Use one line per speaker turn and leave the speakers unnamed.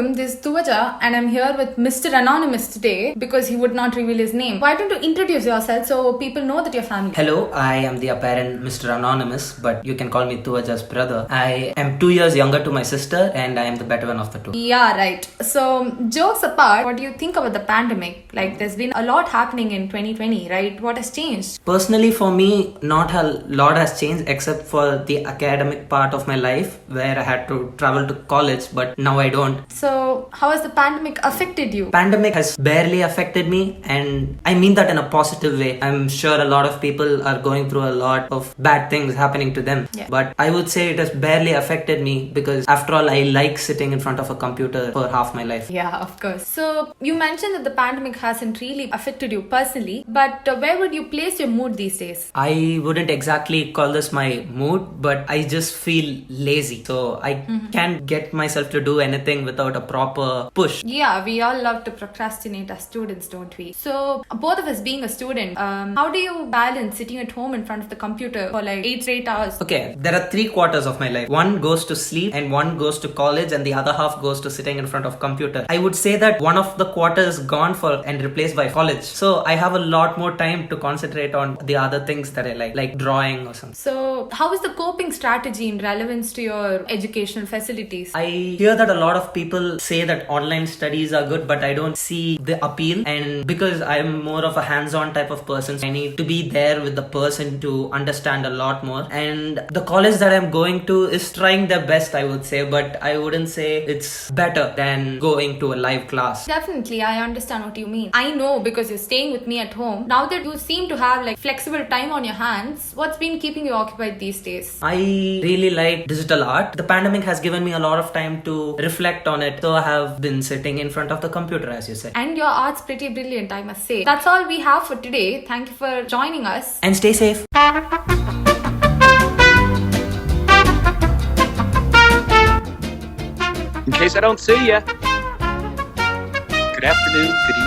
welcome. This is Tuvaja and I'm here with Mr. Anonymous today because he would not reveal his name. Why don't you introduce yourself so people know that you're family?
Hello, I am the apparent Mr. Anonymous, but you can call me Tuvaja's brother. I am 2 years younger to my sister and I am the better one of the two.
Yeah, right. So, jokes apart, what do you think about the pandemic? Like, there's been a lot happening in 2020, right? What has changed?
Personally, for me, not a lot has changed except for the academic part of my life where I had to travel to college, but now I don't.
So, how has the pandemic affected you?
Pandemic has barely affected me, and I mean that in a positive way. I'm sure a lot of people are going through a lot of bad things happening to them, but I would say it has barely affected me because after all, I like sitting in front of a computer for half my life.
Yeah, of course. So, you mentioned that the pandemic hasn't really affected you personally, but where would you place your mood these days?
I wouldn't exactly call this my mood, but I just feel lazy. So I can't get myself to do anything without a proper push.
Yeah, we all love to procrastinate as students, don't we? So, both of us being a student, how do you balance sitting at home in front of the computer for like 8 straight hours?
Okay, there are 3 quarters of my life. One goes to sleep and one goes to college and the other half goes to sitting in front of computer. I would say that one of the quarters gone for and replaced by college. So I have a lot more time to concentrate on the other things that I like drawing or something.
So, how is the coping strategy in relevance to your educational facilities?
I hear that a lot of people say that online studies are good, but I don't see the appeal. And because I'm more of a hands-on type of person, I need to be there with the person to understand a lot more. And the college that I'm going to is trying their best, I would say, but I wouldn't say it's better than going to a live class.
Definitely, I understand what you mean. I know because you're staying with me at home. Now that you seem to have like flexible time on your hands, what's been keeping you occupied these days?
I really like digital art. The pandemic has given me a lot of time to reflect on it. So I have been sitting in front of the computer, as you said.
And your art's pretty brilliant, I must say. That's all we have for today. Thank you for joining us.
And stay safe.
In case I don't see ya, good afternoon, good